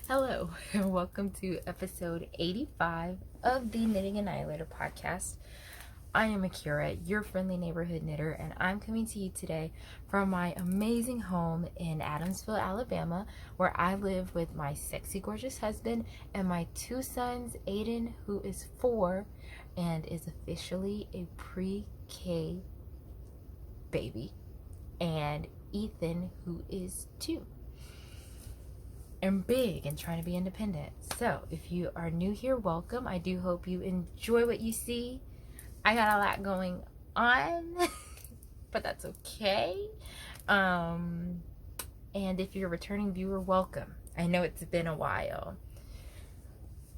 Hello, and welcome to episode 85 of the Knitting Annihilator podcast. I am Akira, your friendly neighborhood knitter, and I'm coming to you today from my amazing home in Adamsville, Alabama, where I live with my sexy, gorgeous husband and my two sons, Aiden, who is 4 and is officially a pre-K baby, and Ethan, who is 2. And big and trying to be independent. So if you are new here, welcome. I do hope you enjoy what you see. I got a lot going on, but that's okay. And if you're a returning viewer, welcome. I know it's been a while.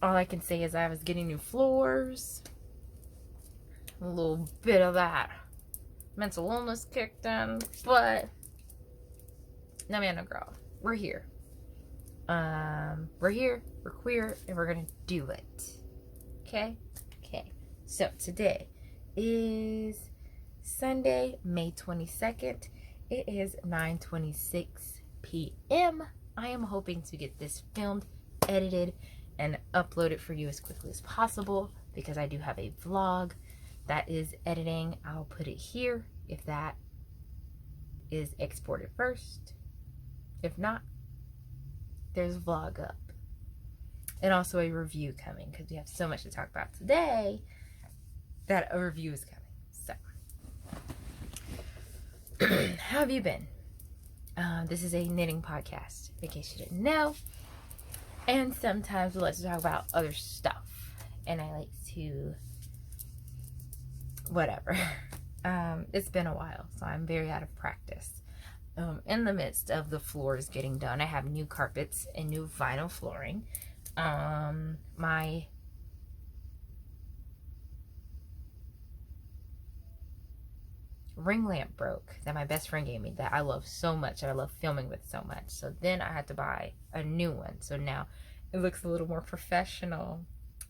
All I can say is I was getting new floors, a little bit of that mental illness kicked in, but no man, no girl, we're here. We're here, we're queer, and we're gonna do it. Okay? So today is Sunday, May 22nd. It is 9:26 p.m. I am hoping to get this filmed, edited, and uploaded for you as quickly as possible because I do have a vlog that is editing. I'll put it here if that is exported first. If not, there's a vlog up, and also a review coming because we have so much to talk about today that a review is coming. So how have you been? This is a knitting podcast in case you didn't know, and sometimes we like to talk about other stuff, and I like to whatever. It's been a while, so I'm very out of practice. In the midst of the floors getting done, I have new carpets and new vinyl flooring. My ring lamp broke that my best friend gave me that I love so much, that I love filming with so much. So then I had to buy a new one. So now it looks a little more professional.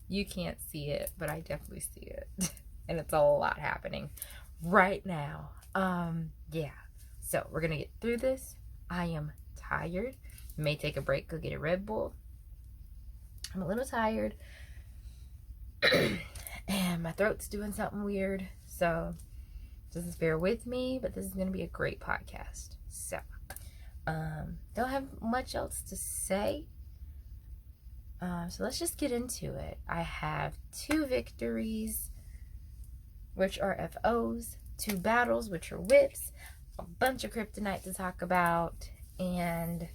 You can't see it, but I definitely see it. And it's a lot happening right now. Yeah. So we're going to get through this. I am tired. May take a break, go get a Red Bull. I'm a little tired. And my throat's doing something weird. So just bear with me. But this is going to be a great podcast. So don't have much else to say. So let's just get into it. I have 2 victories, which are FOs. 2 battles, which are whips. A bunch of kryptonite to talk about, and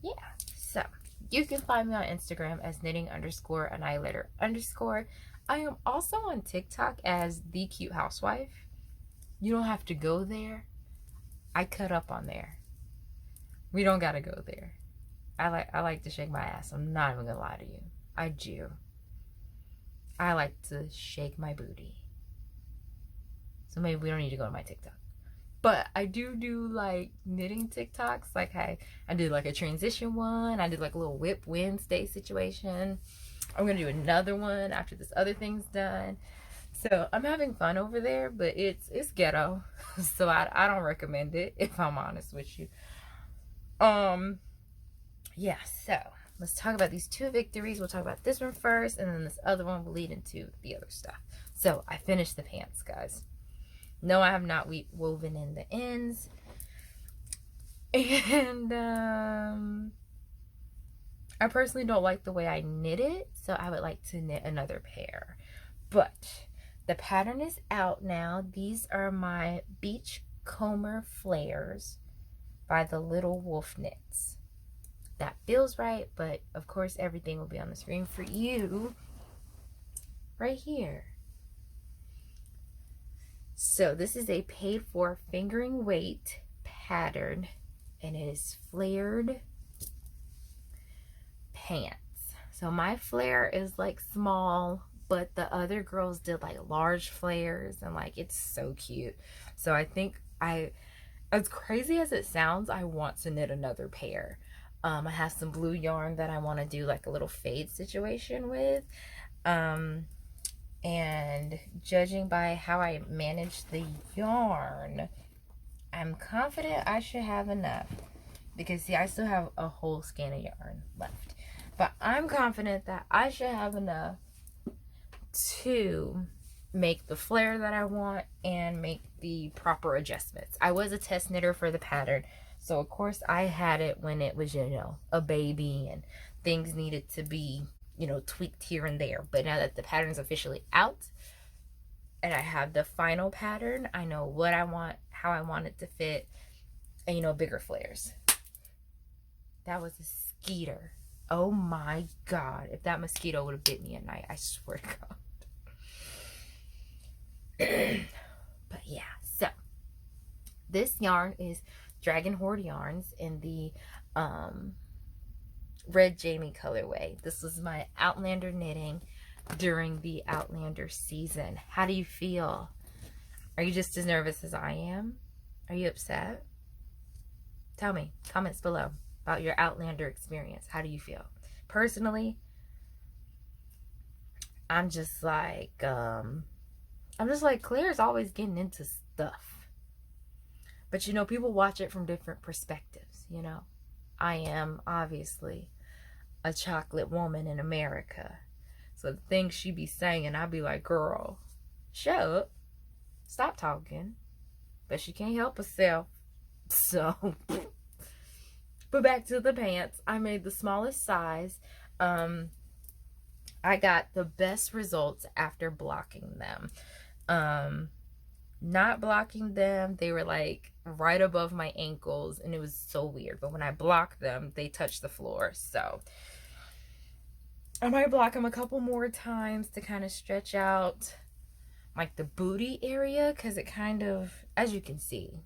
yeah, so you can find me on Instagram as knitting_annihilator_. I am also on TikTok as the cute housewife. You don't have to go there. I cut up on there. We don't gotta go there. I like to shake my ass. I'm not even gonna lie to you. I do. I like to shake my booty. So maybe we don't need to go to my TikTok. But I do like knitting TikToks. Like I did like a transition one. I did like a little whip Wednesday situation. I'm going to do another one after this other thing's done. So I'm having fun over there, but it's ghetto. So I don't recommend it, if I'm honest with you. Yeah, so let's talk about these 2 victories. We'll talk about this one first, and then this other one will lead into the other stuff. So I finished the pants, guys. No, I have not woven in the ends. And I personally don't like the way I knit it, so I would like to knit another pair. But the pattern is out now. These are my BeachComber flares by the Little Wolf Knits. That feels right, but of course everything will be on the screen for you right here. So this is a paid for fingering weight pattern, and it is flared pants. So my flare is like small, but the other girls did like large flares, and like it's so cute. So I think as crazy as it sounds, I want to knit another pair. I have some blue yarn that I want to do like a little fade situation with. And judging by how I manage the yarn, I'm confident I should have enough. because see, I still have a whole skein of yarn left, but I'm confident that I should have enough to make the flare that I want and make the proper adjustments. I was a test knitter for the pattern, so of course I had it when it was, you know, a baby and things needed to be, you know, tweaked here and there. But now that the pattern's officially out and I have the final pattern, I know what I want, how I want it to fit, and, you know, bigger flares. That was a skeeter. Oh my God. If that mosquito would have bit me at night, I swear to God. But yeah, so this yarn is Dragon Horde Yarns in the Red Jamie colorway. This was my Outlander knitting during the Outlander season. How do you feel? Are you just as nervous as I am? Are you upset? Tell me, comments below about your Outlander experience. How do you feel? Personally, I'm just like Claire's always getting into stuff. But you know, people watch it from different perspectives, you know. I am obviously a chocolate woman in America. So the things she be saying, I'd be like, girl, shut up. Stop talking. But she can't help herself. So, but back to the pants. I made the smallest size. I got the best results after blocking them. Not blocking them, they were like right above my ankles, and it was so weird. But when I blocked them, they touched the floor. So I might block them a couple more times to kind of stretch out like the booty area, because it kind of, as you can see,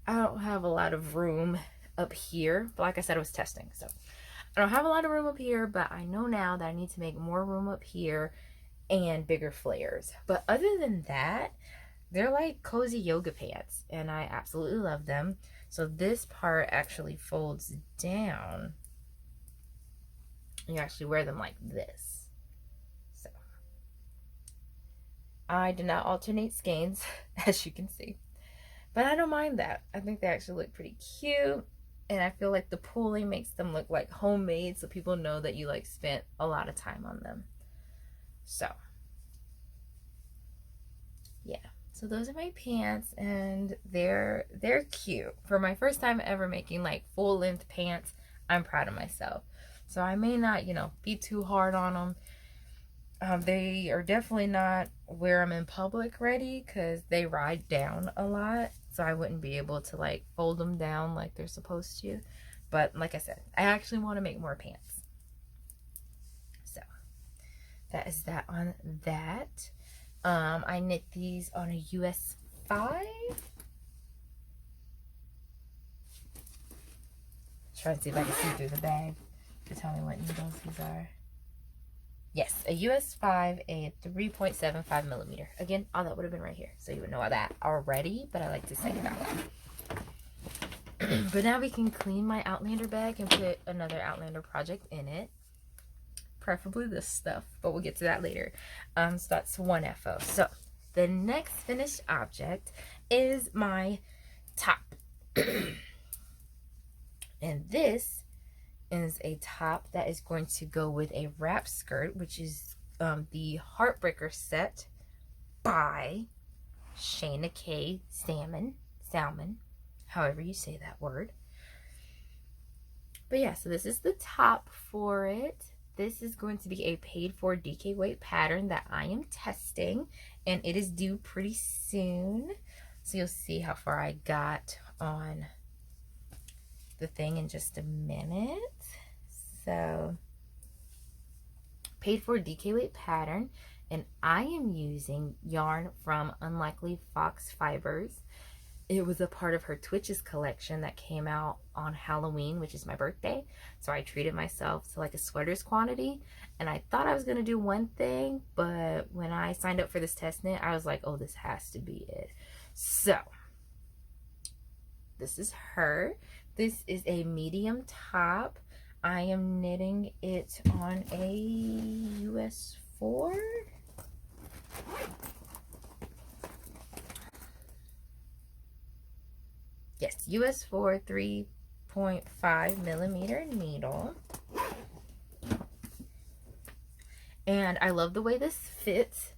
I don't have a lot of room up here. But like I said, I was testing, so I don't have a lot of room up here, but I know now that I need to make more room up here and bigger flares. But other than that, they're like cozy yoga pants, and I absolutely love them. So this part actually folds down. You actually wear them like this. So I did not alternate skeins, as you can see, but I don't mind that. I think they actually look pretty cute, and I feel like the pooling makes them look like homemade, so people know that you like spent a lot of time on them. So yeah, so those are my pants, and they're cute. For my first time ever making like full length pants, I'm proud of myself. So I may not, you know, be too hard on them. They are definitely not wear them in public ready, because they ride down a lot, so I wouldn't be able to like fold them down like they're supposed to. But like I said, I actually want to make more pants. So that is that on that. I knit these on a US 5. Trying to see if I can see through the bag to tell me what needles these are. Yes, a US 5, a 3.75 millimeter. Again, all that would have been right here, so you would know that already, but I like to say it out loud. But now we can clean my Outlander bag and put another Outlander project in it. Preferably this stuff, but we'll get to that later. So that's one FO. So the next finished object is my top. And this is a top that is going to go with a wrap skirt, which is the Heartbreaker set by Shanakay Salmon, however you say that word. But yeah, so this is the top for it. This is going to be a paid for DK weight pattern that I am testing, and it is due pretty soon. So you'll see how far I got on the thing in just a minute. So paid for DK weight pattern, and I am using yarn from Unlikely Fox Fibers. It was a part of her Twitches collection that came out on Halloween, which is my birthday. So I treated myself to like a sweaters quantity, and I thought I was gonna do one thing, but when I signed up for this test knit, I was like, oh, this has to be it. So this is her. This is a medium top. I am knitting it on a US 4. Yes, US 4 3.5 millimeter needle. And I love the way this fits.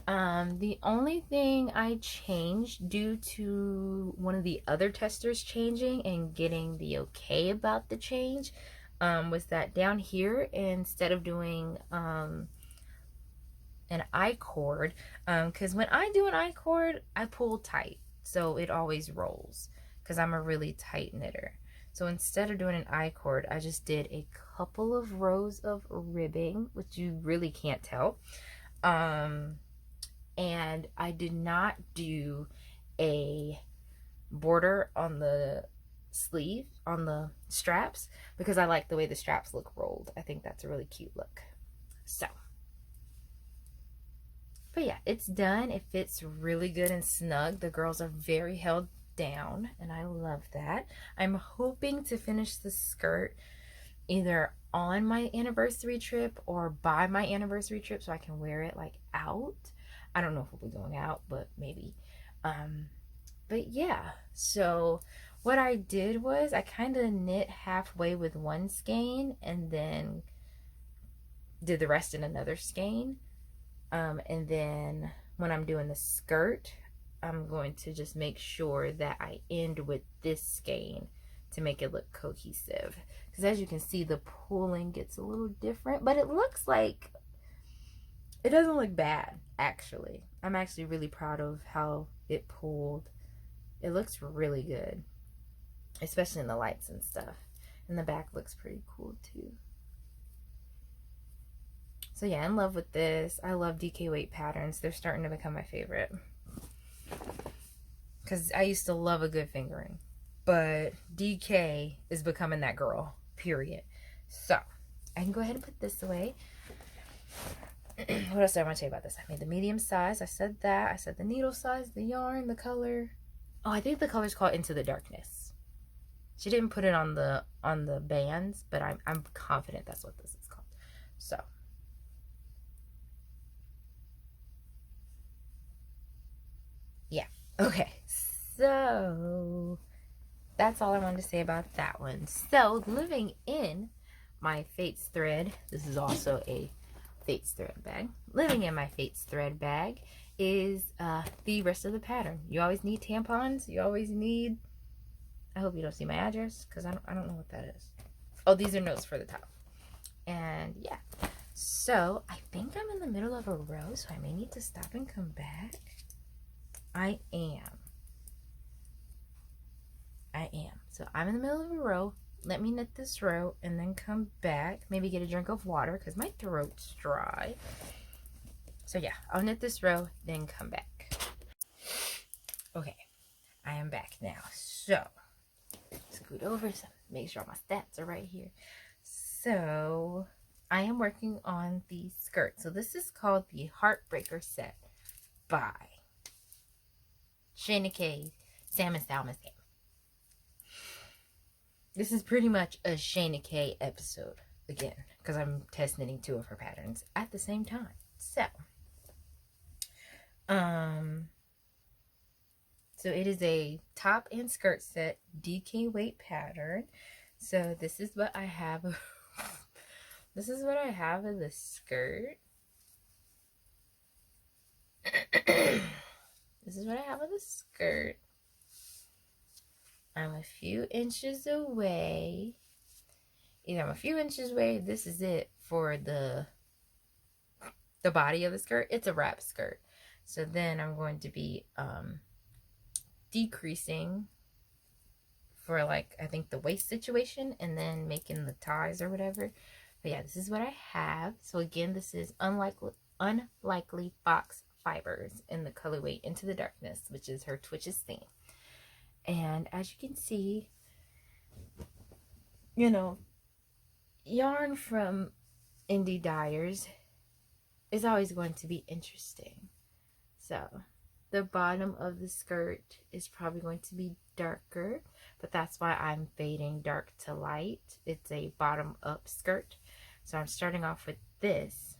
The only thing I changed due to one of the other testers changing and getting the okay about the change was that down here, instead of doing an I-cord, because when I do an I-cord, I pull tight, so it always rolls, because I'm a really tight knitter. So instead of doing an I-cord, I just did a couple of rows of ribbing, which you really can't tell. And I did not do a border on the sleeve, on the straps, because I like the way the straps look rolled. I think that's a really cute look. So, but yeah, it's done. It fits really good and snug. The girls are very held down, and I love that. I'm hoping to finish the skirt either on my anniversary trip or by my anniversary trip, so I can wear it like out. I don't know if we'll be going out, but maybe. But yeah, so what I did was I kind of knit halfway with one skein and then did the rest in another skein. And then when I'm doing the skirt, I'm going to just make sure that I end with this skein to make it look cohesive. Because as you can see, the pulling gets a little different, but it looks like, it doesn't look bad, actually. I'm actually really proud of how it pulled. It looks really good, especially in the lights and stuff. And the back looks pretty cool too. So yeah, in love with this. I love DK weight patterns. They're starting to become my favorite. Because I used to love a good fingering. But DK is becoming that girl, period. So, I can go ahead and put this away. What else do I want to tell you about this? I made the medium size. I said that. I said the needle size, the yarn, the color. Oh, I think the color's called Into the Darkness. She didn't put it on the bands, but I'm confident that's what this is called. So, yeah. Okay. So, that's all I wanted to say about that one. So, living in my Fates thread, this is also a Fates thread bag. Living in my Fates thread bag is the rest of the pattern. You always need tampons. You always need, I hope you don't see my address because I don't know what that is. Oh, these are notes for the top. And yeah, so I think I'm in the middle of a row, so I may need to stop and come back. I am. So I'm in the middle of a row. Let me knit this row and then come back. Maybe get a drink of water because my throat's dry. So yeah, I'll knit this row, then come back. Okay, I am back now. So, scoot over, so make sure my stats are right here. So, I am working on the skirt. So this is called the Heartbreaker set by Shanakay, Salmon. This is pretty much a Shanakay episode again, because I'm test knitting 2 of her patterns at the same time. So, so it is a top and skirt set DK weight pattern. So this is what I have. This is what I have of the skirt. This is what I have of the skirt. I'm a few inches away. Either I'm a few inches away. This is it for the body of the skirt. It's a wrap skirt. So then I'm going to be decreasing for, like, I think the waist situation, and then making the ties or whatever. But yeah, this is what I have. So again, this is Unlikely Fox Fibers in the colorway Into the Darkness, which is her Twitches theme. And as you can see, you know, yarn from indie dyers is always going to be interesting. So the bottom of the skirt is probably going to be darker, but that's why I'm fading dark to light. It's a bottom up skirt. So I'm starting off with this,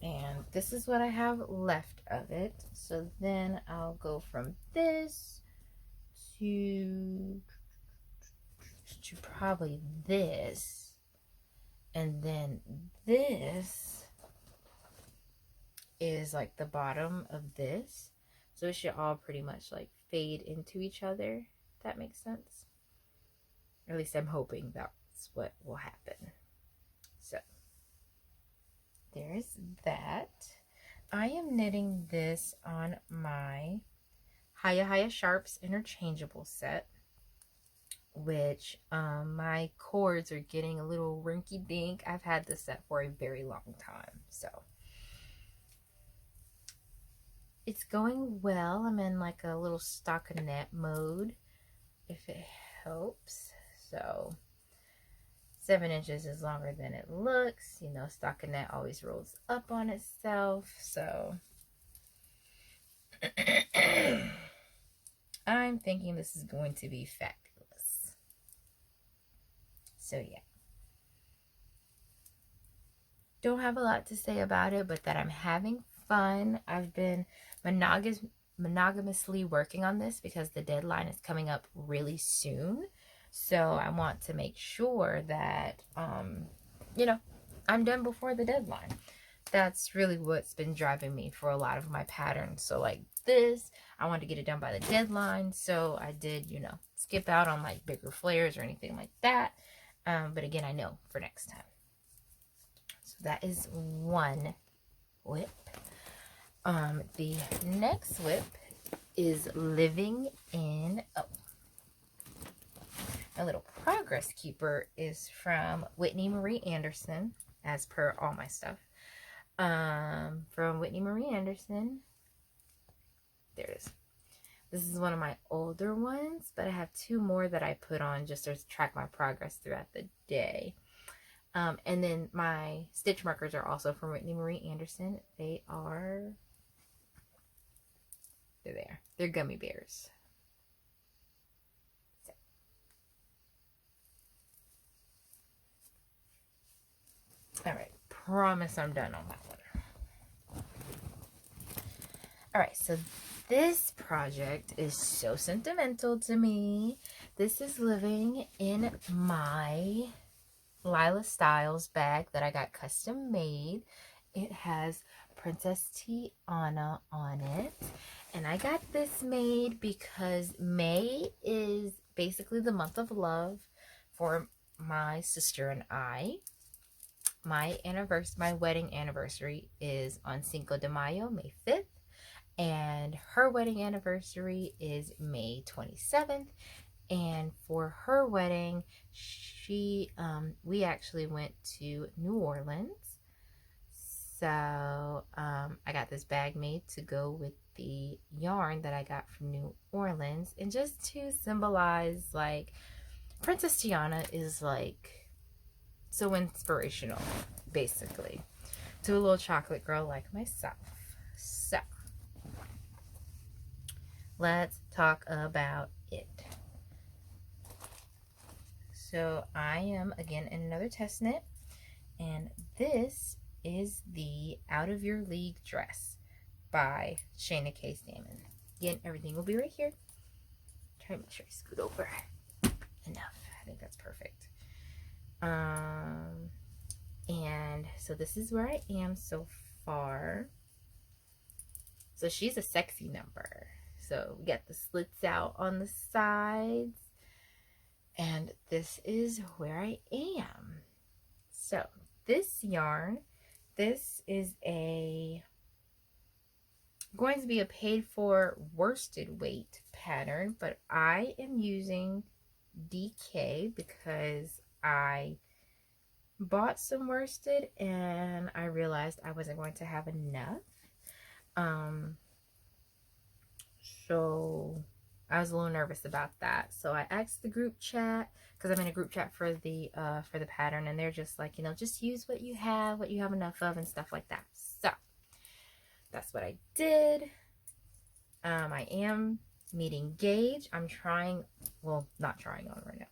and this is what I have left of it. So then I'll go from this to probably this, and then this is like the bottom of this, so it should all pretty much like fade into each other, if that makes sense. Or at least I'm hoping that's what will happen. So there's that. I am knitting this on my Hiya Sharps interchangeable set, which my cords are getting a little rinky dink. I've had this set for a very long time, so it's going well. I'm in like a little stockinette mode, if it helps. So 7 inches is longer than it looks. You know, stockinette always rolls up on itself. So I'm thinking this is going to be fabulous. So yeah. Don't have a lot to say about it, but that I'm having fun. I've been monogamously working on this because the deadline is coming up really soon. So I want to make sure that, you know, I'm done before the deadline. That's really what's been driving me for a lot of my patterns. So like this, I wanted to get it done by the deadline. So I did, you know, skip out on like bigger flares or anything like that. But again, I know for next time. So that is one whip. The next whip is Living in... Oh. My little progress keeper is from Whitney Marie Anderson, as per all my stuff. From Whitney Marie Anderson. There it is. This is one of my older ones, but I have 2 more that I put on just to track my progress throughout the day. And then my stitch markers are also from Whitney Marie Anderson. They're there. They're gummy bears. Alright, promise I'm done on that one. Alright, so this project is so sentimental to me. This is living in my Lila Styles bag that I got custom made. It has Princess Tiana on it. And I got this made because May is basically the month of love for my sister and I. My wedding anniversary is on Cinco de Mayo, May 5th. And her wedding anniversary is May 27th. And for her wedding, we actually went to New Orleans. So I got this bag made to go with the yarn that I got from New Orleans. And just to symbolize, like, Princess Tiana is like so inspirational, basically, to a little chocolate girl like myself. So let's talk about it. So I am again in another test knit, and this is the Out of Your League dress by Shanakay Salmon. Again, everything will be right here. Try to make sure I scoot over enough. I think that's perfect. And so this is where I am so far. So she's a sexy number. So we got the slits out on the sides. And this is where I am. So this yarn, this is going to be a paid for worsted weight pattern, but I am using DK because I bought some worsted and I realized I wasn't going to have enough. So I was a little nervous about that. So I asked the group chat, because I'm in a group chat for the pattern, and they're just like, you know, just use what you have enough of and stuff like that. So that's what I did. I am meeting gauge. I'm trying, well, not trying on right now,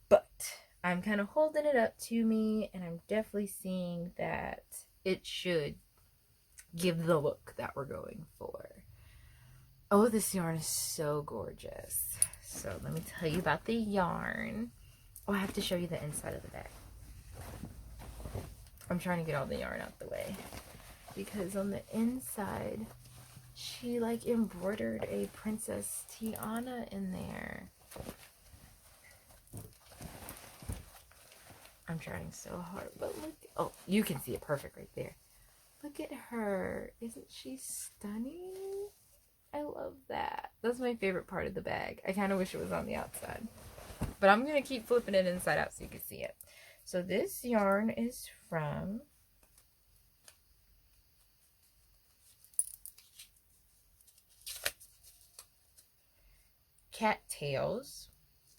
but I'm kind of holding it up to me, and I'm definitely seeing that it should give the look that we're going for. Oh, this yarn is so gorgeous. So let me tell you about the yarn. Oh, I have to show you the inside of the bag. I'm trying to get all the yarn out the way because on the inside she like embroidered a Princess Tiana in there. I'm trying so hard, but look. Oh, you can see it perfect right there. Look at her. Isn't she stunning? I love that. That's my favorite part of the bag. I kind of wish it was on the outside. But I'm going to keep flipping it inside out so you can see it. So this yarn is from Cattails,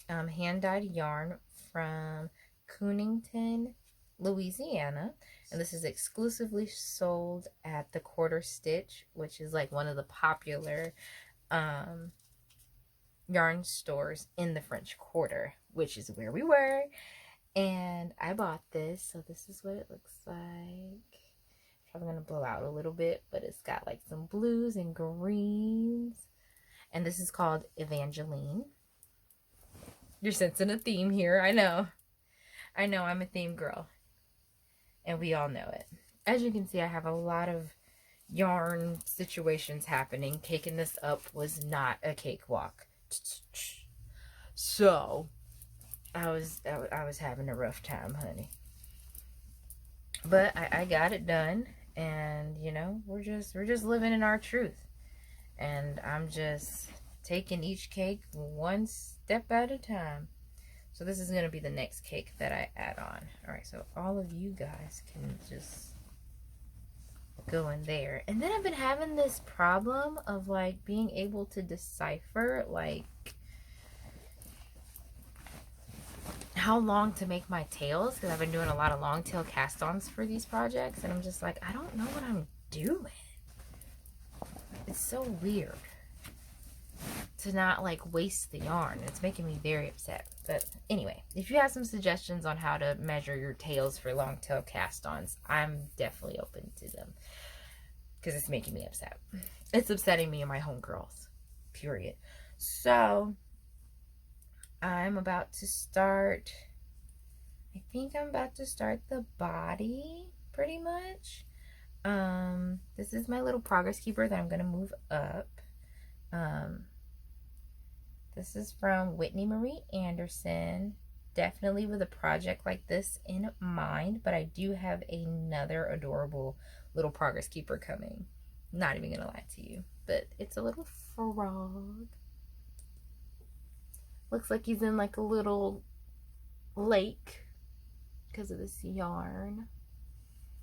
hand-dyed yarn from Coonington, Louisiana. And this is exclusively sold at the Quarter Stitch, which is like one of the popular yarn stores in the French Quarter, which is where we were. And I bought this, so this is what it looks like. Probably gonna blow out a little bit, but it's got like some blues and greens. And this is called Evangeline. You're sensing a theme here. I know I'm a theme girl. And we all know it. As you can see, I have a lot of yarn situations happening. Caking this up was not a cakewalk. So I was having a rough time, honey. But I got it done, and you know, we're just living in our truth. And I'm just taking each cake one step at a time. So this is going to be the next cake that I add on. Alright, so all of you guys can just go in there. And then I've been having this problem of like being able to decipher like how long to make my tails, because I've been doing a lot of long tail cast-ons for these projects, and I'm just like, I don't know what I'm doing. It's so weird to not like waste the yarn. It's making me very upset. But anyway, if you have some suggestions on how to measure your tails for long tail cast-ons, I'm definitely open to them, because it's making me upset. It's upsetting me and my homegirls, period. So I'm about to start, I think I'm about to start the body pretty much. This is my little progress keeper that I'm going to move up. This is from Whitney Marie Anderson. Definitely with a project like this in mind, but I do have another adorable little progress keeper coming. Not even going to lie to you, but it's a little frog. Looks like he's in like a little lake because of this yarn.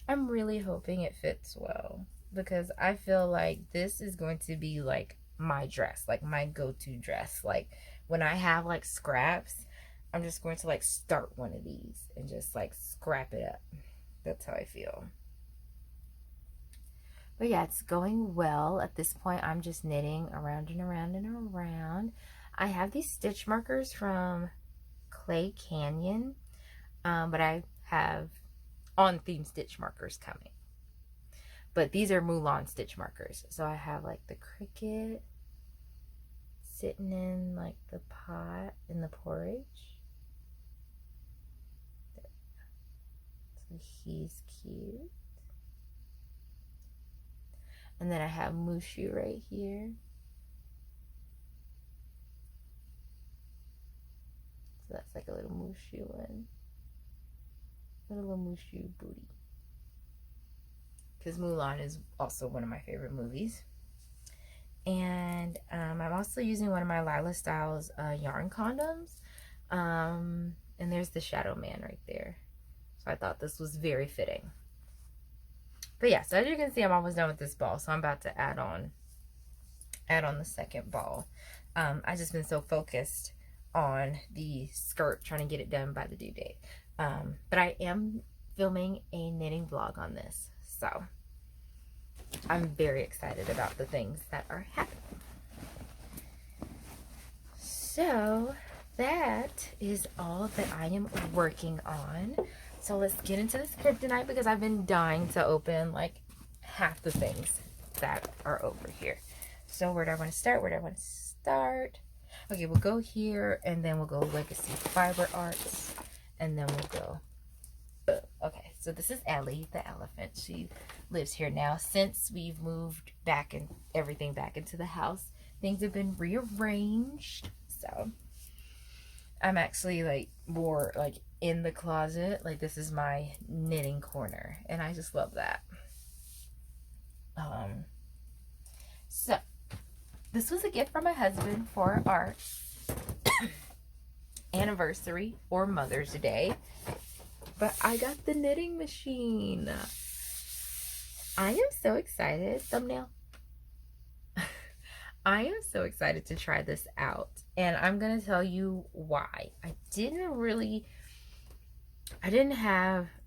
I'm really hoping it fits well, because I feel like this is going to be like my dress, like my go-to dress. Like when I have like scraps, I'm just going to like start one of these and just like scrap it up. That's how I feel. But yeah, it's going well. At this point, I'm just knitting around and around and around. I have these stitch markers from Clay Canyon, but I have on theme stitch markers coming. But these are Mulan stitch markers. So I have like the cricket sitting in like the pot in the porridge. So he's cute. And then I have Mushu right here. So that's like a little Mushu one. A little Mushu booty. Because Mulan is also one of my favorite movies. And I'm also using one of my Lila Styles yarn condoms. And there's the Shadow Man right there. So I thought this was very fitting. But yeah, so as you can see, I'm almost done with this ball. So I'm about to add on the second ball. I've just been so focused on the skirt, trying to get it done by the due date. But I am filming a knitting vlog on this. So I'm very excited about the things that are happening. So that is all that I am working on. So let's get into this kryptonite, because I've been dying to open like half the things that are over here. So where do I want to start? Okay, we'll go here, and then we'll go Legacy Fiber Arts, and then we'll go. Okay, so this is Ellie, the elephant. She lives here now. Since we've moved back and everything back into the house, things have been rearranged. So I'm actually like more like in the closet. Like this is my knitting corner, and I just love that. So this was a gift from my husband for our anniversary or Mother's Day. But I got the knitting machine. I am so excited. Thumbnail. I am so excited to try this out. And I'm going to tell you why.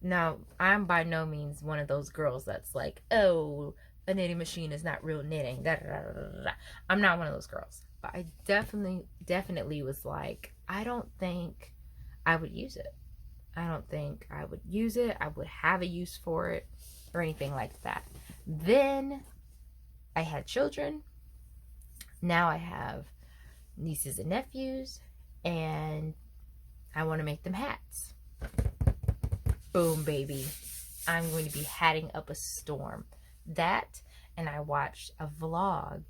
Now, I'm by no means one of those girls that's like, oh, a knitting machine is not real knitting. Da, da, da, da, da. I'm not one of those girls. But I definitely was like, I don't think I would use it. I don't think I would use it. I would have a use for it or anything like that. Then I had children. Now I have nieces and nephews, and I want to make them hats. Boom, baby. I'm going to be hatting up a storm. That, and I watched a vlog.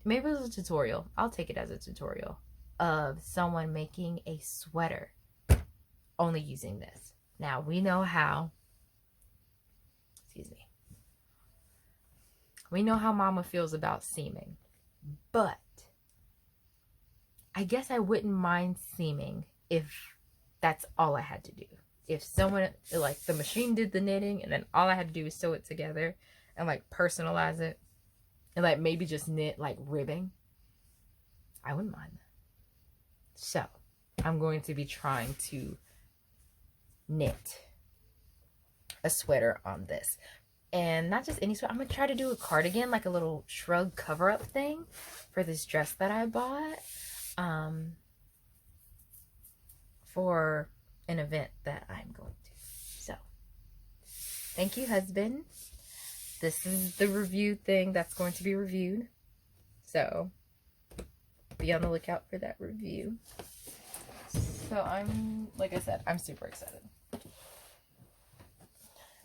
Maybe it was a tutorial. I'll take it as a tutorial of someone making a sweater only using this. Now, we know how, we know how mama feels about seaming, but I guess I wouldn't mind seaming if that's all I had to do. If someone, like the machine did the knitting and then all I had to do was sew it together and like personalize it and like maybe just knit like ribbing, I wouldn't mind that. So I'm going to be trying to knit a sweater on this, and not just any sweater. I'm gonna try to do a cardigan, like a little shrug cover-up thing for this dress that I bought for an event that I'm going to. So thank you, husband. This is the review thing that's going to be reviewed, so be on the lookout for that review. So I'm, like I said, I'm super excited.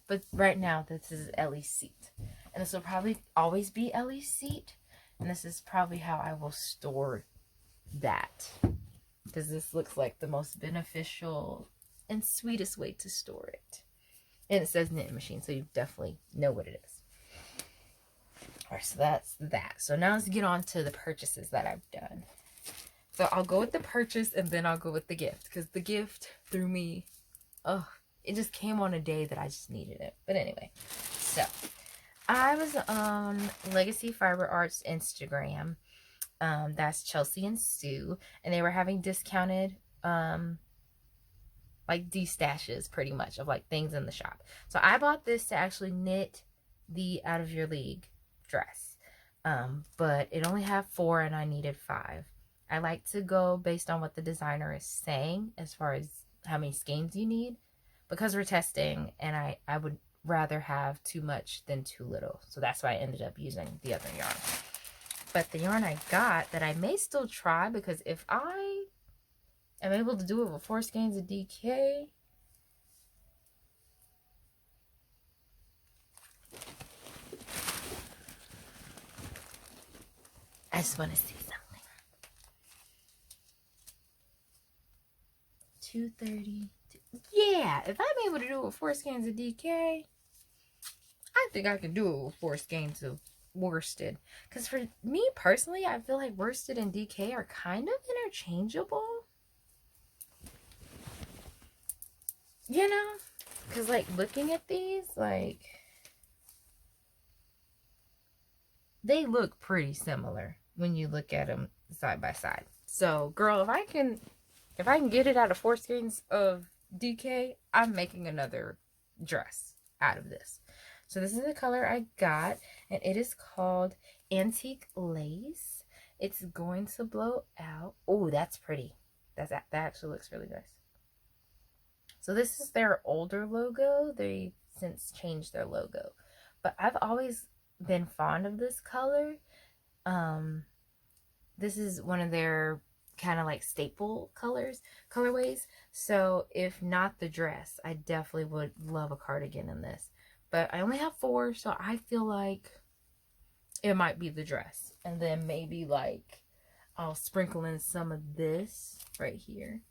But right now, this is Ellie's seat. And this will probably always be Ellie's seat. And this is probably how I will store that. Because this looks like the most beneficial and sweetest way to store it. And it says knitting machine, so you definitely know what it is. Alright, so that's that. So now let's get on to the purchases that I've done. So I'll go with the purchase and then I'll go with the gift. Because the gift threw me... Oh, it just came on a day that I just needed it. But anyway, so I was on Legacy Fiber Arts Instagram. That's Chelsea and Sue. And they were having discounted like D-stashes pretty much of like things in the shop. So I bought this to actually knit the Out of Your League dress. But it only had 4 and I needed 5. I like to go based on what the designer is saying as far as how many skeins you need. Because we're testing, and I would rather have too much than too little. So that's why I ended up using the other yarn. But the yarn I got that I may still try, because if I am able to do it with 4 skeins of DK, I just want to see something. 230. Yeah, if I'm able to do it with 4 skeins of DK, I think I can do it with 4 skeins of worsted. Because for me personally, I feel like worsted and DK are kind of interchangeable. You know? Because like looking at these, like they look pretty similar when you look at them side by side. So girl, if I can get it out of 4 skeins of DK, I'm making another dress out of this. So this is the color I got, and it is called Antique Lace. It's going to blow out. Oh, that's pretty. That actually looks really nice. So this is their older logo. They since changed their logo, but I've always been fond of this color. This is one of their kind of like staple colorways. So if not the dress, I definitely would love a cardigan in this. But I only have 4, so I feel like it might be the dress. And then maybe like I'll sprinkle in some of this right here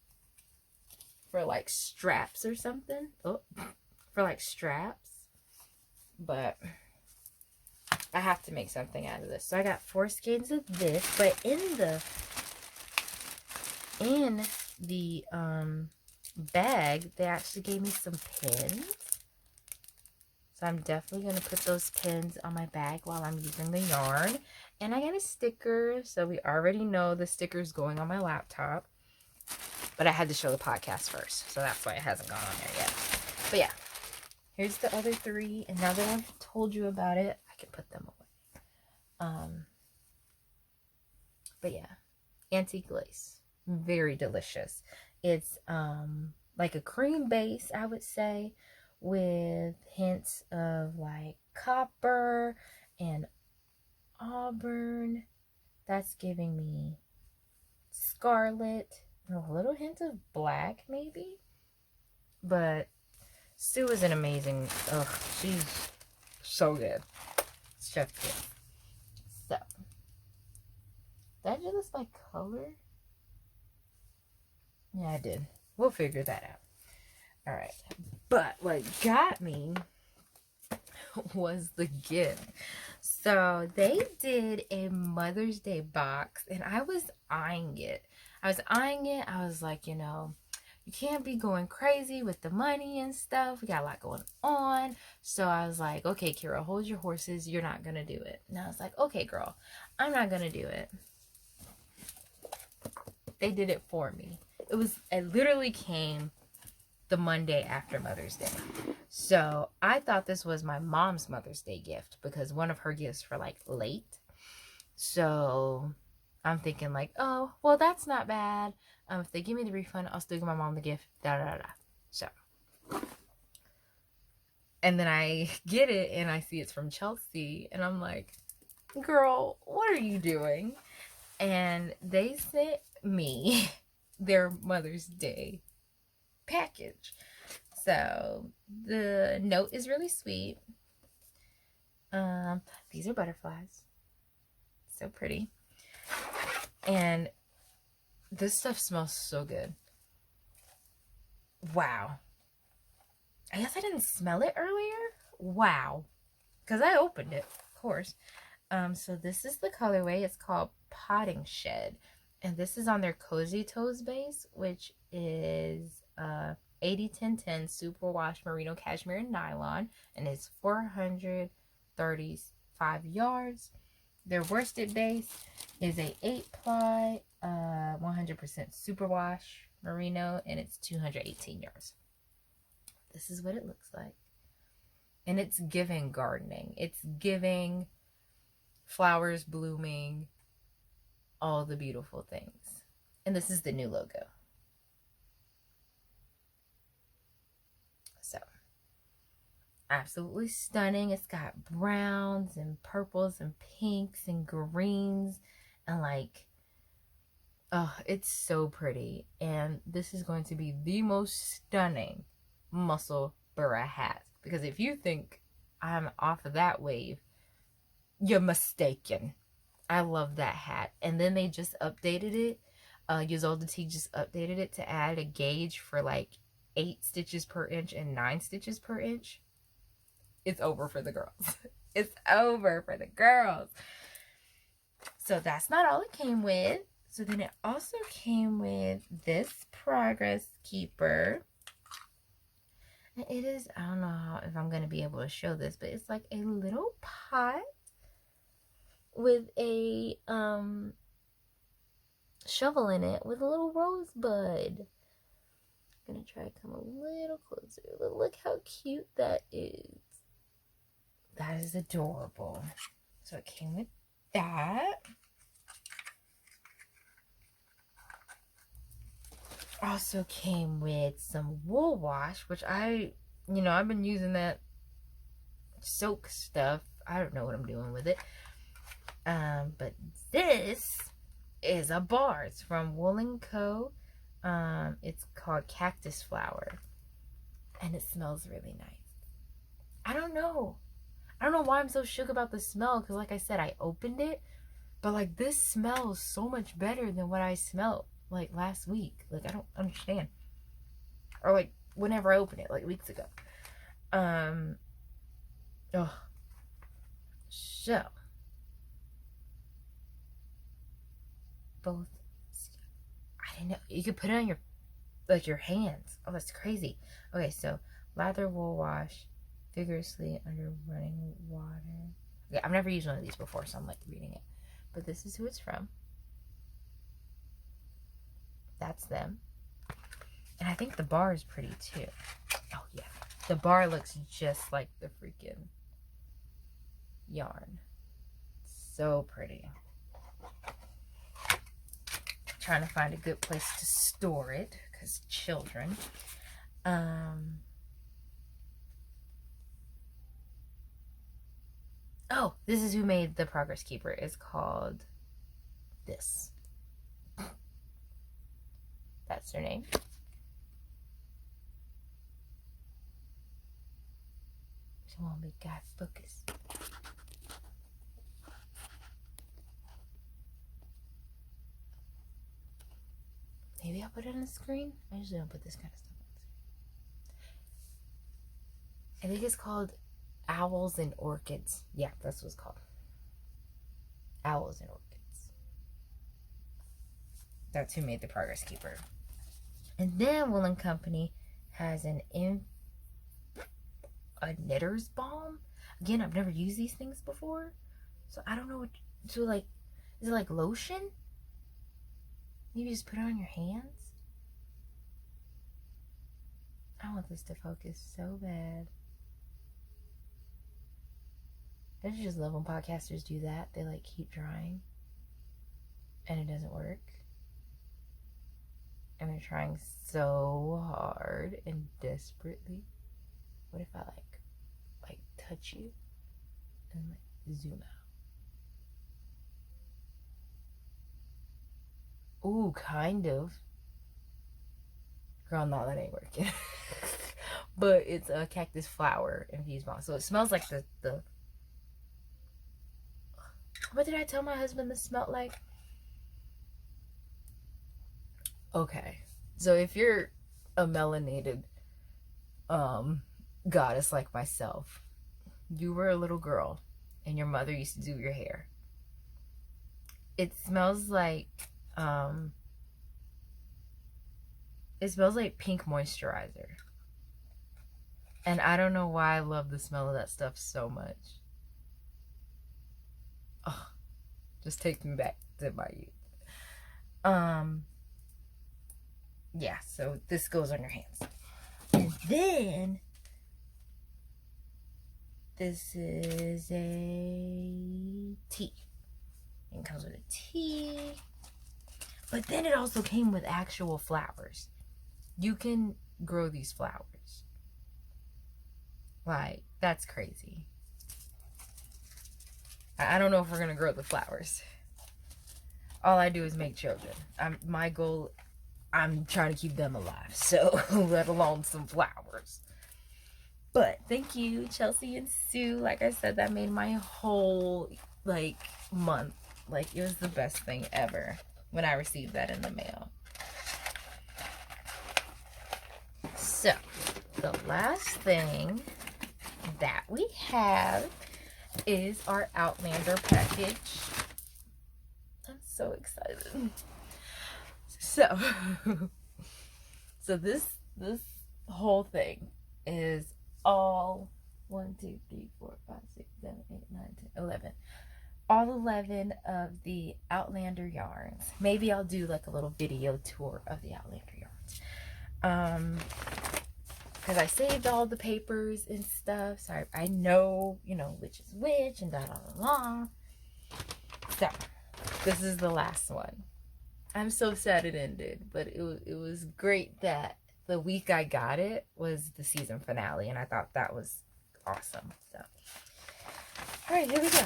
for like straps or something. Oh, for like straps. But I have to make something out of this. So I got 4 skeins of this, but in the bag, they actually gave me some pins. So I'm definitely going to put those pins on my bag while I'm using the yarn. And I got a sticker, so we already know the sticker's going on my laptop. But I had to show the podcast first, so that's why it hasn't gone on there yet. But yeah, here's the other 3. And now that I've told you about it, I can put them away. But yeah, antique lace. Very delicious. It's like a cream base, I would say, with hints of like copper and auburn. That's giving me scarlet, a little hint of black maybe. But Sue is an amazing, she's so good. Chef kiss. So, did I do this by color? Yeah, I did. We'll figure that out. Alright. But what got me was the gift. So, they did a Mother's Day box, and I was eyeing it. I was like, you know, you can't be going crazy with the money and stuff. We got a lot going on. So I was like, okay, Kira, hold your horses. You're not going to do it. And I was like, okay, girl, I'm not going to do it. They did it for me. It literally came the Monday after Mother's Day. So I thought this was my mom's Mother's Day gift because one of her gifts were like late. So I'm thinking like, oh, well, that's not bad. If they give me the refund, I'll still give my mom the gift. So, and then I get it and I see it's from Chelsea, and I'm like, girl, what are you doing? And they sent me their Mother's Day package. So the note is really sweet. These are butterflies. So pretty. And this stuff smells so good. Wow. I guess I didn't smell it earlier. Wow. Because I opened it, of course. So this is the colorway. It's called Potting Shed. And this is on their Cozy Toes base, which is 80-10-10 superwash merino cashmere and nylon. And it's 435 yards. Their worsted base is a 8-ply, 100% superwash merino, and it's 218 yards. This is what it looks like. And it's giving gardening. It's giving flowers blooming, all the beautiful things. And this is the new logo. So, absolutely stunning. It's got browns and purples and pinks and greens and like, oh, it's so pretty. And this is going to be the most stunning muscle burra hat, because if you think I'm off of that wave, you're mistaken. I love that hat. And then they just updated it. Lolodidit just updated it to add a gauge for like 8 stitches per inch and 9 stitches per inch. It's over for the girls. It's over for the girls. So that's not all it came with. So then it also came with this Progress Keeper. And it is, I don't know if I'm going to be able to show this, but it's like a little pot with a shovel in it with a little rosebud. I'm going to try to come a little closer. Look how cute that is. That is adorable. So it came with that. Also came with some wool wash, which I've been using that soak stuff. I don't know what I'm doing with it. But this is a bar. It's from Wool & Co. It's called Cactus Flower. And it smells really nice. I don't know why I'm so shook about the smell. Because like I said, I opened it. But like this smells so much better than what I smelled like last week. Like I don't understand. Or like whenever I opened it, like weeks ago. Oh. So. Both. I didn't know. You could put it on your, like your hands. Oh, that's crazy. Okay, so lather wool wash vigorously under running water. Yeah, I've never used one of these before, so I'm like reading it. But this is who it's from. That's them. And I think the bar is pretty too. Oh yeah. The bar looks just like the freaking yarn. So pretty. Trying to find a good place to store it because children. Oh, this is who made the Progress Keeper. It's called this. That's their name. Come on, big guy, focus. Maybe I'll put it on the screen. I usually don't put this kind of stuff on the screen. I think it's called Owls and Orchids. Yeah, that's what it's called. Owls and Orchids. That's who made the Progress Keeper. And then Wool & Company has a knitter's balm. Again, I've never used these things before, so I don't know what. So like, is it like lotion? Maybe just put it on your hands. I want this to focus so bad. Don't you just love when podcasters do that? They like keep trying and it doesn't work. And they're trying so hard and desperately. What if I like touch you and like zoom out? Ooh, kind of. Girl, no, that ain't working. But it's a cactus flower infused balm. So it smells like the what did I tell my husband this smelled like? Okay. So if you're a melanated goddess like myself, you were a little girl and your mother used to do your hair. It smells like pink moisturizer. And I don't know why I love the smell of that stuff so much. Oh, just take me back to my youth. Yeah, so this goes on your hands. And then this is a tea. It comes with a tea. But then it also came with actual flowers. You can grow these flowers. Like, that's crazy. I don't know if we're going to grow the flowers. All I do is make children. My goal, I'm trying to keep them alive. So, let alone some flowers. But, thank you, Chelsea and Sue. Like I said, that made my whole, month. It was the best thing ever when I received that in the mail. So, the last thing that we have is our Outlander package. I'm so excited. So this whole thing is all 1, 2, 3, 4, 5, 6, 7, 8, 9, 10, 11. All 11 of the Outlander yarns. Maybe I'll do a little video tour of the Outlander yarns. Because I saved all the papers and stuff. So I know, which is which and da da da da. So, this is the last one. I'm so sad it ended. But it was great that the week I got it was the season finale. And I thought that was awesome. So, alright, here we go.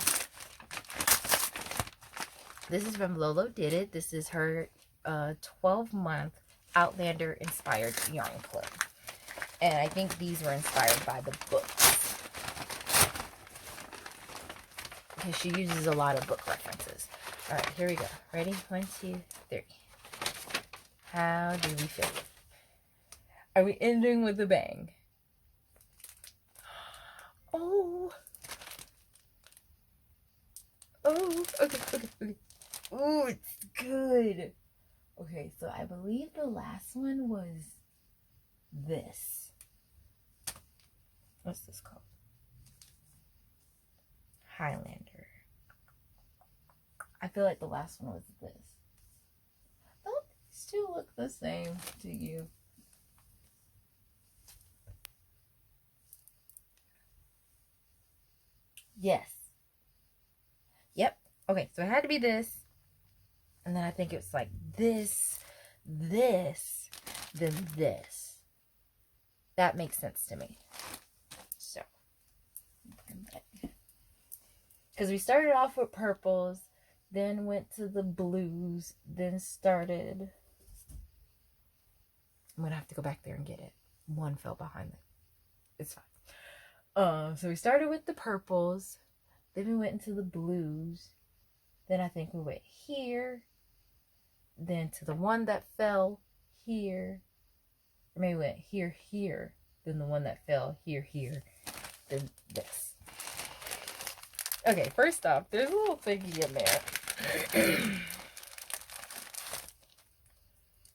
This is from Lolodidit. This is her 12-month Outlander inspired yarn club. And I think these were inspired by the books. Because she uses a lot of book references. Alright, here we go. Ready? 1, 2, 3. How do we feel? Are we ending with a bang? Oh. Oh, okay. Oh, it's good. Okay, so I believe the last one was this. What's this called? Highlander. I feel like the last one was this. Don't these two look the same to you? Yes. Yep. Okay, so it had to be this. And then I think it's like this, then this. That makes sense to me. So. Because we started off with purples, then went to the blues, then started... I'm going to have to go back there and get it. One fell behind it. It's fine. So we started with the purples, then we went into the blues, then I think we went here, then to the one that fell here, or maybe we went here, then the one that fell here, then this. Okay, first off, there's a little thingy in there.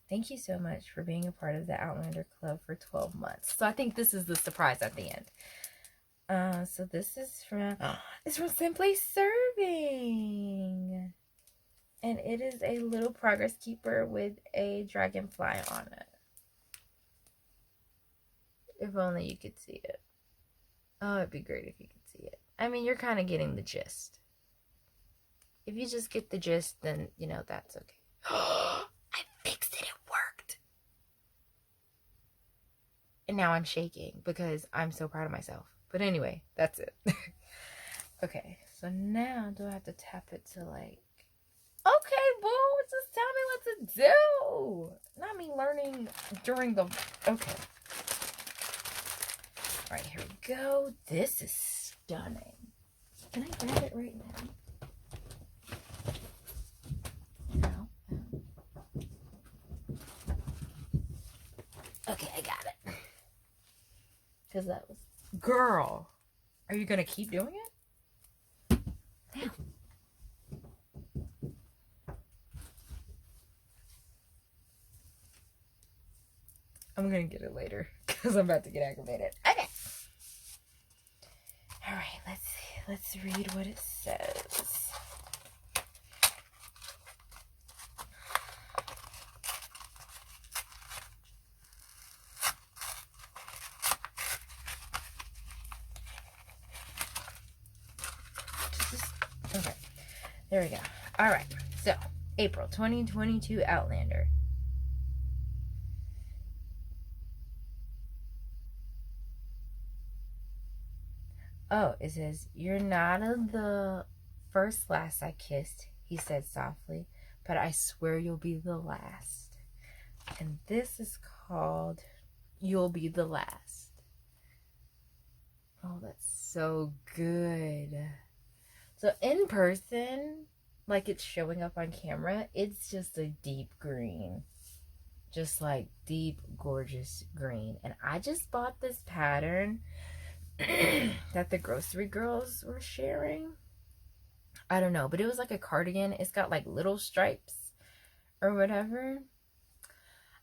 Thank you so much for being a part of the Outlander Club for 12 months. So I think this is the surprise at the end. So this is from, it's from Simply Serving. And it is a little progress keeper with a dragonfly on it. If only you could see it. Oh, it'd be great if you could see it. I mean, you're kind of getting the gist. If you just get the gist, then, you know, that's okay. I fixed it. It worked. And now I'm shaking because I'm so proud of myself. But anyway, that's it. Okay, so now do I have to tap it to like... Okay, boo, just tell me what to do. Not me learning during the... Okay. All right, here we go. This is stunning. Can I grab it right now? No. Okay, I got it. Because that was... Girl, are you going to keep doing it? Damn. I'm going to get it later because I'm about to get aggravated. Okay. All right, let's read what it says. Okay, there we go. All right, so April 2022 Outlander. Oh, it says, "You're not the first lass I kissed," he said softly, "but I swear you'll be the last." And this is called "You'll Be the Last." Oh, that's so good. So in person, like it's showing up on camera, it's just a deep green. Just like deep, gorgeous green. And I just bought this pattern that the grocery girls were sharing. I don't know, but it was like a cardigan. It's got like little stripes or whatever.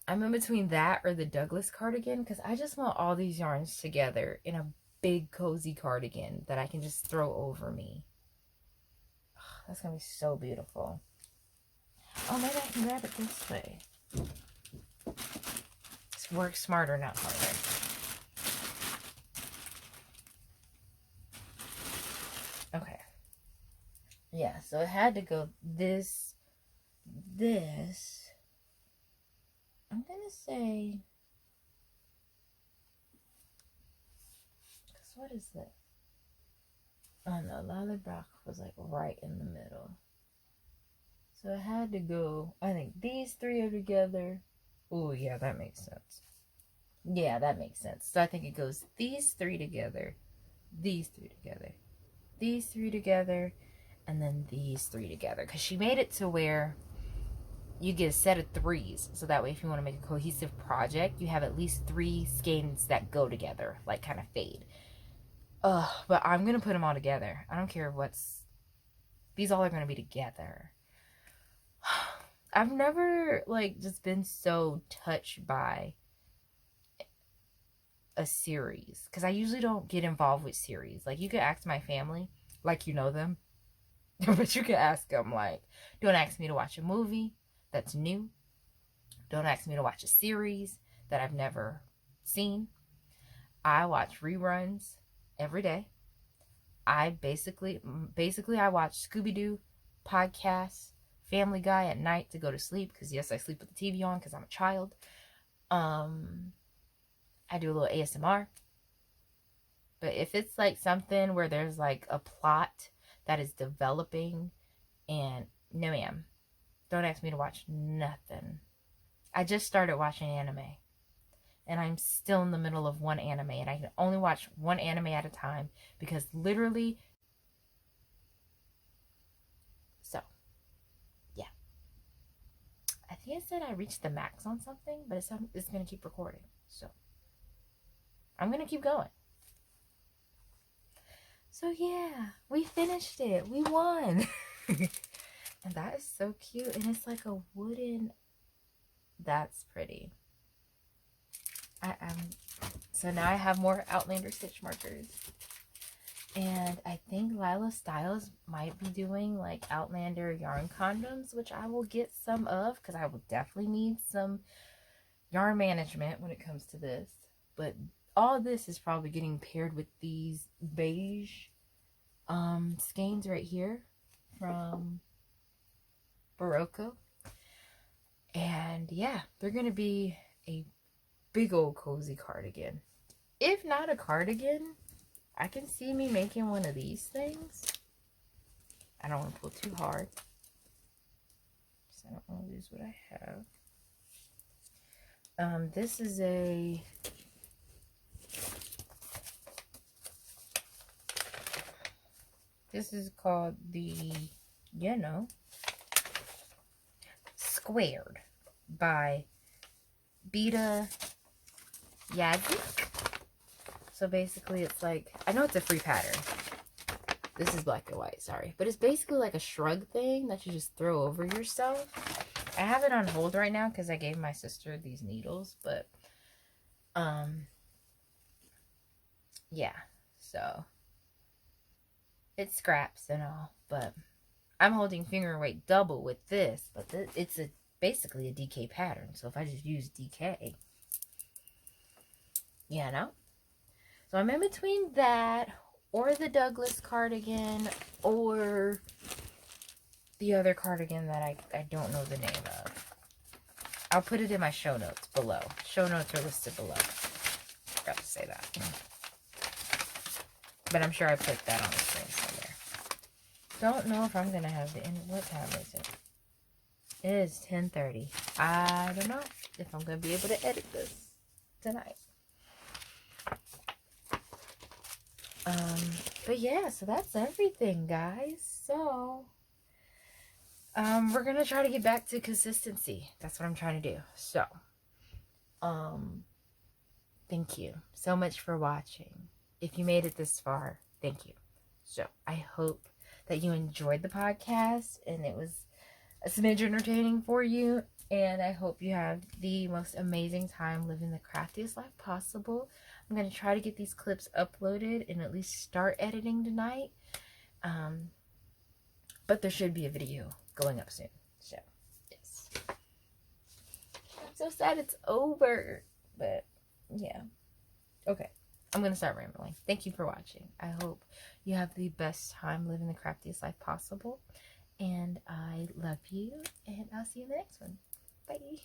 I'm in between that or the Douglas cardigan because I just want all these yarns together in a big cozy cardigan that I can just throw over me. Oh, that's gonna be so beautiful. Oh, maybe I can grab it this way. Just work smarter, not harder. Okay. Yeah, so it had to go this. I'm gonna say, because what is this? Oh no, Lolodidit was like right in the middle. So I had to go, I think these three are together. Oh, yeah, that makes sense. Yeah, that makes sense. So I think it goes these three together, these three together, these three together, and then these three together. Because she made it to where you get a set of threes. So that way, if you want to make a cohesive project, you have at least 3 skeins that go together, like kind of fade. But I'm going to put them all together. I don't care what's... These all are going to be together. I've never, like, just been so touched by a series. Because I usually don't get involved with series. Like, you could ask my family, like you know them. But you could ask them, like, don't ask me to watch a movie that's new. Don't ask me to watch a series that I've never seen. I watch reruns every day. I basically I watch Scooby-Doo, podcasts, Family Guy at night to go to sleep. Because yes, I sleep with the TV on because I'm a child. I do a little ASMR. But if it's like something where there's like a plot that is developing, and no ma'am, don't ask me to watch nothing. I just started watching anime. And I'm still in the middle of one anime. And I can only watch one anime at a time. Because literally... So. Yeah. I think I said I reached the max on something. But it's going to keep recording. So. I'm going to keep going. So yeah. We finished it. We won. And that is so cute. And it's like a wooden... That's pretty. So now I have more Outlander stitch markers. And I think Lila Styles might be doing like Outlander yarn condoms, which I will get some of because I will definitely need some yarn management when it comes to this. But all this is probably getting paired with these beige skeins right here from Barocco. And yeah, they're going to be a big old cozy cardigan. If not a cardigan, I can see me making one of these things. I don't want to pull too hard, so I don't want to lose what I have. This is a... This is called the, Squared by Beta Yazik. So basically it's like, I know it's a free pattern. This is black and white, sorry. But it's basically like a shrug thing that you just throw over yourself. I have it on hold right now because I gave my sister these needles. But, yeah. So, it scraps and all. But I'm holding finger weight double with this. But it's basically a DK pattern. So if I just use DK, So I'm in between that or the Douglas cardigan or the other cardigan that I don't know the name of. I'll put it in my show notes below. Show notes are listed below. Forgot to say that. But I'm sure I put that on the screen somewhere. Don't know if I'm going to have the end. What time is it? It is 10:30. I don't know if I'm going to be able to edit this tonight. But yeah, so that's everything, guys. So, we're going to try to get back to consistency. That's what I'm trying to do. So, thank you so much for watching. If you made it this far, thank you. So, I hope that you enjoyed the podcast and it was a smidge entertaining for you. And I hope you have the most amazing time living the craftiest life possible. I'm going to try to get these clips uploaded and at least start editing tonight. But there should be a video going up soon. So, yes. I'm so sad it's over. But, yeah. Okay. I'm going to start rambling. Thank you for watching. I hope you have the best time living the craftiest life possible. And I love you. And I'll see you in the next one. Bye.